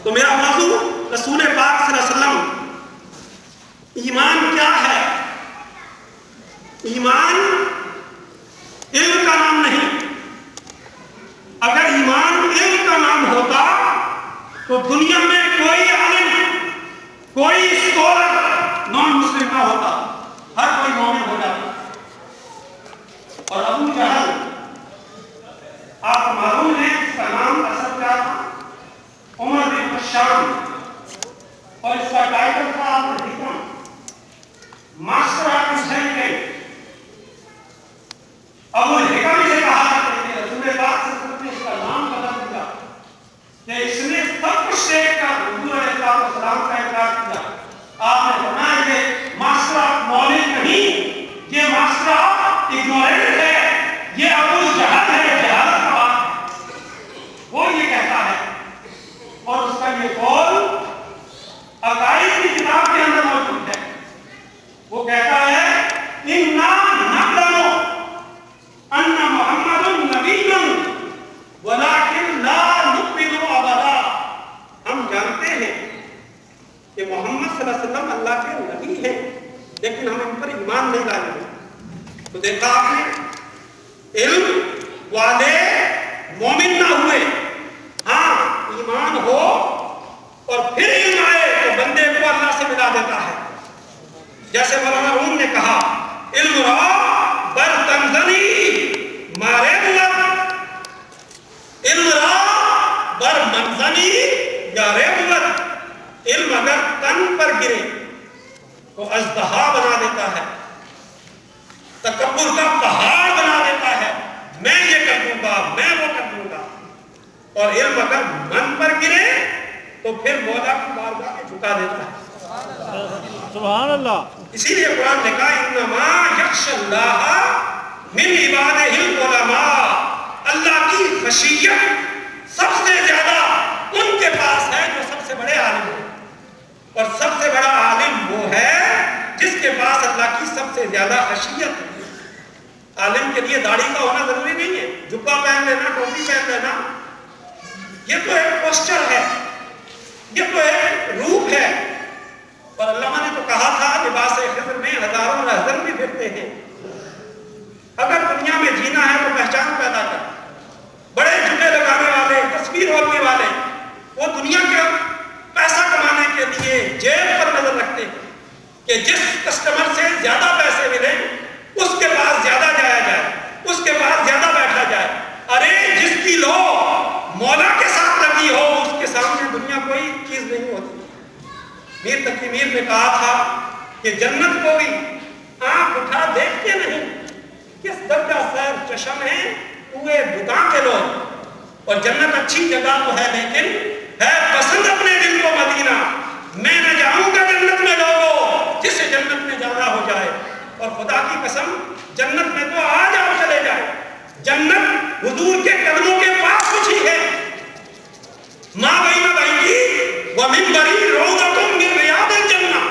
تو میرا موضوع رسول پاک صلی اللہ علیہ وسلم، ایمان کیا ہے؟ ایمان علم کا نام نہیں. اگر ایمان علم کا نام ہوتا تو دنیا میں کوئی عالم، کوئی اسکالر نان مسلم نہ ہوتا، ہر کوئی مومن ہو جاتا. اور ابو جہل، آپ معلوم ہے اس کا نام اصل کیا تھا؟ عمر بن بشام، اور اس کا ٹائٹل تھا الحکم، ماسٹر آف انسائکلوپیڈیا. ابو الحکم سے کہا کرتے تھے. رسول پاک صلی اللہ علیہ وسلم نے اس کا نام بدل دیا کہ اس نے سب کچھ دیکھ کر حضور علیہ السلام کا انکار کیا. آپ نے فرمایا کہ ماسٹر آف نالج نہیں، یہ ماسٹر آف اگنورینس ہے، یہ ابو جہل ہے، جہالت کا بات ہے. وہ یہ کہتا ہے، اور اس کا یہ قول عقائد کی کتاب کے اندر موجود ہے. وہ کہتا ہے اِنَّا نَعْلَمُ أَنَّ مُحَمَّدٌ نَبِيٌّ وَلَكِنْ لَا نُؤْمِنُ أَبَدًا. ہم جانتے ہیں کہ محمد صلی اللہ علیہ وسلم اللہ کے نبی ہیں، لیکن ہم ان پر ایمان نہیں لائیں گے. تو دیکھا آپ نے، علم والے مومن نہ ہوئے، ہاں ایمان ہو اور پھر علم آئے تو بندے کو اللہ سے ملا دیتا ہے. جیسے مولانا روم نے کہا، علم را بر تنزنی مارے بلد، علم را بر منزنی یارے بلد. علم اگر تن پر گرے تو اژدہا بنا دیتا ہے، تکبر کا پہاڑ بنا دیتا ہے، میں یہ کر دوں گا، میں وہ کر دوں گا. اور علم اگر من پر گرے تو پھر مولا کی بارگاہ میں جھکا دیتا ہے. سبحان اللہ. اسی لیے قرآن نے کہا انما یخشی اللہ من عبادہ العلماء. اللہ کی خشیت سب سے زیادہ ان کے پاس ہے جو سب سے بڑے عالم ہیں. اور سب سے بڑا عالم وہ ہے جس کے پاس اللہ کی سب سے زیادہ خشیت ہے. عالم کے لیے داڑھی کا ہونا ضروری نہیں ہے، جبہ پہن لینا، ٹوپی پہن لینا، یہ تو ایک پوسچر ہے، یہ تو ایک روپ ہے. اور علامہ نے تو کہا تھا لباس خضر میں ہزاروں رہزن بھی پھرتے ہیں. اگر دنیا میں جینا ہے تو پہچان پیدا کر. بڑے جملے لگانے والے، تصویر ہونے والے، وہ دنیا کا پیسہ کمانے کے لیے جیب پر نظر رکھتے ہیں کہ جس کسٹمر سے زیادہ پیسے ملے اس کے پاس زیادہ جایا جائے، اس کے پاس زیادہ بیٹھا جائے. ارے جس کی لو مولا کے ساتھ لگی ہو اس کے سامنے دنیا کوئی چیز نہیں ہوتی. میر تقی میر نے کہا تھا کہ جنت کو بھی آنکھ اٹھا دیکھتے نہیں، کس درجہ سیر چشم ہے ہوئے بتاں کے لوگ. اور جنت اچھی جگہ تو ہے لیکن ہے پسند اپنے دل کو مدینہ. میں نہ جاؤں گا جنت میں لوگوں جسے جنت میں جانا ہو جائے. اور خدا کی قسم جنت میں تو آ جاؤ چلے جائے. جنت حضور کے قدموں کے پاس کچھ ہی ہے. ماں بین بیتی و منبری روضۃ من ریاض الجنہ،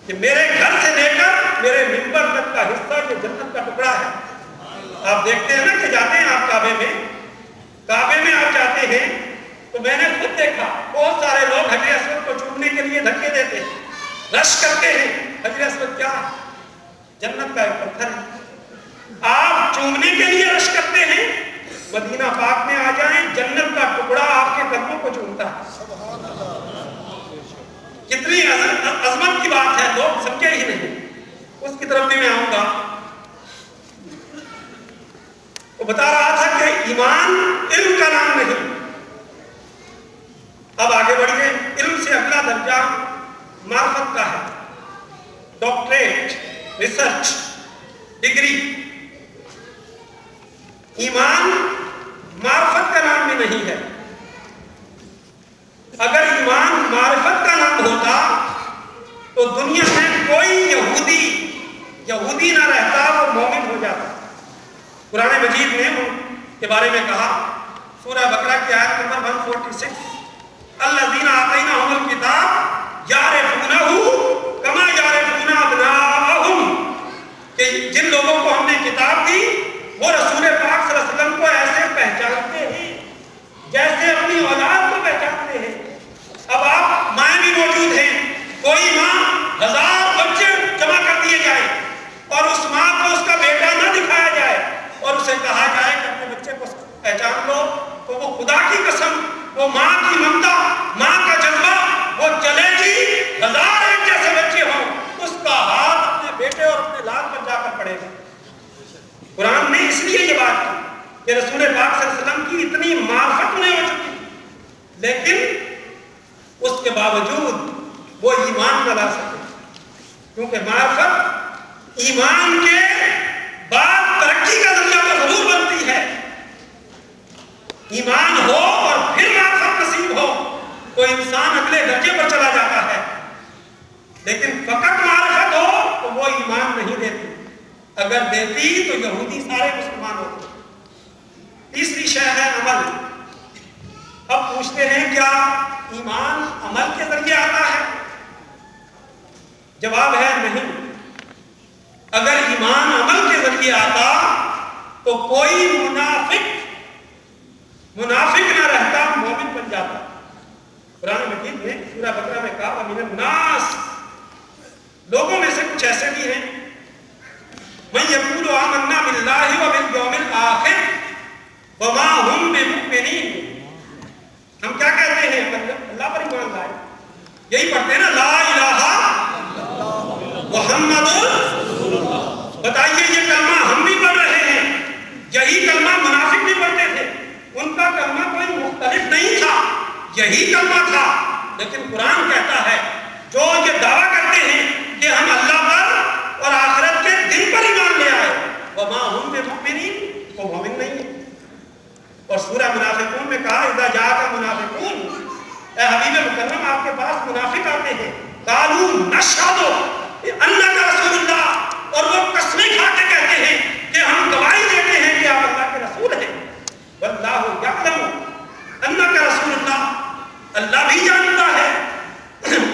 کہ میرے گھر سے لے کر میرے منبر تک کا حصہ یہ جنت کا ٹکڑا ہے. آپ دیکھتے ہیں نا کہ جاتے ہیں آپ کعبے میں آپ جاتے ہیں تو میں نے خود دیکھا بہت سارے لوگ حجر اسود کو چومنے کے لیے دھکے دیتے ہیں، رش کرتے ہیں. حجر اسود کیا؟ جنت کا ایک پتھر ہے. آپ چومنے کے لیے رش کرتے ہیں، مدینہ پاک میں آ جائیں جنت کا ٹکڑا آپ کے قدموں کو چومتا ہے. کتنی عظمت کی بات ہے، لوگ سمجھے ہی نہیں. اس کی طرف بھی میں آؤں گا. وہ بتا رہا تھا کہ ایمان علم کا نام نہیں. اب آگے بڑھیے. علم سے اگلا درجہ معرفت کا ہے، ڈاکٹریٹ، ریسرچ، ڈگری. ایمان معرفت کا نام بھی نہیں ہے. اگر ایمان معرفت کا نام ہوتا تو دنیا میں کوئی یہودی نہ رہتا، وہ مومن ہو جاتا. قرآن مجید نے ان کے بارے میں کہا، سورہ بقرہ کی آیت نمبر 146، الذین آتیناہم الکتاب یعرفونہ کما یعرفون ابناءہم، کہ جن لوگوں کو ہم نے کتاب دی وہ رسول پاک صلی اللہ علیہ وسلم کو ایسے پہچانتے ہیں جیسے اپنی اولاد کو پہچانتے ہیں. وہ ماں کی ممتا، ماں کا جذبہ، وہ چلے گی 1000 ایک جیسے بچے ہوں، اس کا ہاتھ اپنے بیٹے اور اپنے لال پر جا کر پڑے گا۔ قرآن نے اس لیے یہ بات کی کہ رسول پاک صلی اللہ علیہ وسلم کی اتنی معرفت انہیں ہو چکی، لیکن اس کے باوجود وہ ایمان نہ لا سکے، کیونکہ معرفت ایمان کے بعد ترقی کا ذریعہ تو ضرور بنتی ہے۔ ایمان ہو اور پھر معرفت نصیب ہو تو انسان اگلے درجے پر چلا جاتا ہے، لیکن فقط معرفت ہو تو وہ ایمان نہیں دیتی، اگر دیتی تو یہودی سارے مسلمان ہوتے۔ تیسری شے ہے عمل۔ اب پوچھتے ہیں کیا ایمان عمل کے ذریعے آتا ہے؟ جواب ہے نہیں۔ اگر ایمان عمل کے ذریعے آتا تو کوئی منافق نہ رہتا، مومن بن جاتا۔ قرآن مجید نے سورہ بقرہ میں کہا وَمِنَ النَّاسِ، لوگوں میں سے کچھ ایسے بھی ہیں مَن يَقُولُ آمَنَّا بِاللَّهِ وَبِالْيَوْمِ الْآخِرِ وَمَا هُمْ بِمُؤْمِنِينَ۔ ہم کیا کہتے ہیں؟ اللہ پر ایمان لائے، یہی پڑھتے ہیں نا، لا الہ محمد۔ بتائیے یہ کلمہ ہم بھی پڑھ رہے ہیں، یہی کلمہ منافق بھی پڑھتے تھے، ان کا کلمہ کوئی مختلف نہیں تھا، یہی کلمہ تھا، لیکن قرآن کہتا ہے جو یہ دعویٰ کرتے ہیں کہ ہم اللہ پر اور آخرت کے دن پر ایمان لے آئے، وما ہم بمؤمنین، وہ مومن نہیں ہے۔ اور سورہ منافقون میں کہا اذا جاءک منافقون، اے حبیب مکرم آپ کے پاس منافق آتے ہیں، قالوا نشہد انک رسول اللہ، اور وہ قسمیں کھا کے کہتے ہیں کہ ہم گواہی دیتے ہیں کہ آپ اللہ کے رسول ہیں، واللہ یعلم انک رسول اللہ، اللہ بھی جانتا ہے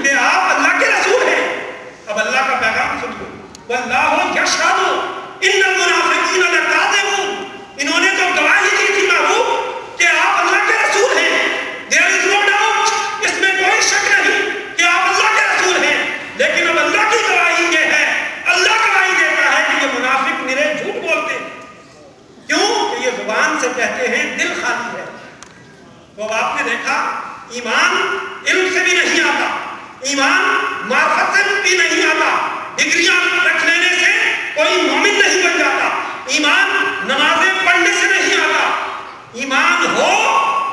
کہ آپ اللہ کے رسول ہیں۔ اب اللہ کا پیغام سنو، واللہ یشہد ان المنافقین لکاذبون، انہوں نے تو گواہی دی تھی محبوب کہ آپ اللہ کے رسول ہیں، there is no doubt، اس میں کوئی شک نہیں کہ آپ اللہ کے رسول ہیں، لیکن اب اللہ کی گواہی یہ ہے، اللہ گواہی دیتا ہے کہ یہ منافق نرے جھوٹ بولتے ہیں۔ کیوں کہ یہ زبان سے کہتے ہیں، دل خالی ہے۔ تو اب آپ نے دیکھا ایمان علم سے بھی نہیں آتا، ایمان معرفت سے بھی نہیں آتا، ڈگریاں رکھ لینے سے کوئی مومن نہیں بن جاتا، ایمان نمازیں پڑھنے سے نہیں آتا، ایمان ہو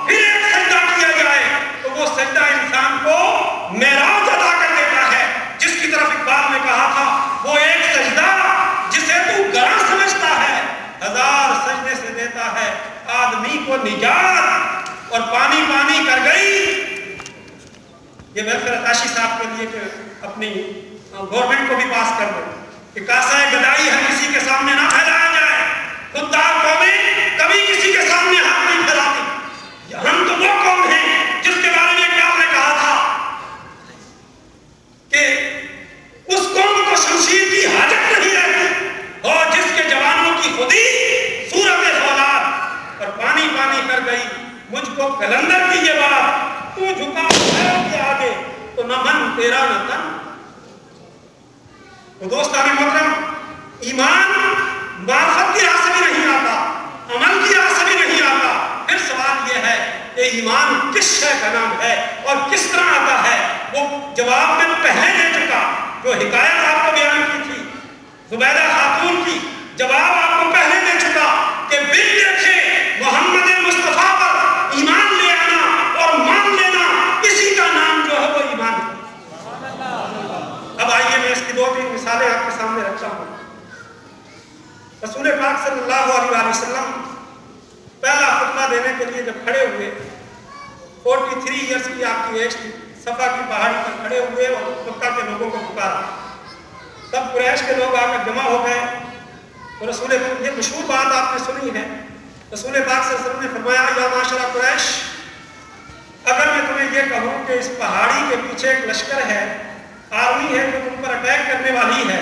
پھر ایک سجدہ کیا جائے تو وہ سجدہ انسان کو معراج عطا کر دیتا ہے، جس کی طرف اقبال نے کہا تھا وہ ایک سجدہ جسے تو گراں سمجھتا ہے 1000 سجدے سے دیتا ہے آدمی کو نجات۔ اور پانی پانی کر گئی، یہ ویلفیئر عطاشی صاحب کے لیے کہ اپنی گورنمنٹ کو بھی پاس کر دیں کہ کاسہ گدائی ہر کسی کے سامنے نہ پھیلایا جائے، خوددار قومیں کبھی کسی کے سامنے ہاتھ نہیں پھیلاتی۔ ہم تو وہ قوم ہیں جس کے بارے میں اقبال نے کہا تھا کہ اس قوم کو شمشیر کی حاجت نہیں رہتی، اور جس کے جوانوں کی خودی صورت فولاد، اور پانی پانی کر گئی مجھ کو کلندر کی یہ بات، تو جھکا خیر کے آگے تو نہ من تیرا نہ تن۔ تو دوستان محترم، ایمان معرفت کی راہ سے بھی نہیں آتا، عمل کی راہ سے بھی نہیں آتا۔ پھر سوال یہ ہے کہ ایمان کس شے کا نام ہے اور کس طرح آتا ہے؟ وہ جواب میں پہلے دے چکا، جو حکایت آپ کو بیان کی تھی زبیدہ خاتون کی، جواب آپ کو پہلے دے چکا کہ بن دیکھے محمد مصطفیٰ پر ایمان لے آنا اور مان لینا، اسی کا نام جو ہے وہ ایمان ہے۔ اب آئیے میں اس کی 2-3 مثالیں آپ کے سامنے رکھتا ہوں۔ رسول پاک صلی اللہ علیہ وسلم پہلا خطبہ دینے کے لیے جب کھڑے ہوئے، 43 ایئرس کی آپ کی ایج تھی، صفا کی پہاڑی پر کھڑے ہوئے اور مکہ کے لوگوں کو پکارا، تب قریش کے لوگ آ کر جمع ہو گئے۔ تو رسول، یہ مشہور بات آپ نے سنی ہے، رسول پاک صلی اللہ علیہ وسلم نے فرمایا یا معاشرہ قریش، اگر میں تمہیں یہ کہوں کہ اس پہاڑی کے پیچھے ایک لشکر ہے، آرمی ہے جو تم پر اٹیک کرنے والی ہے،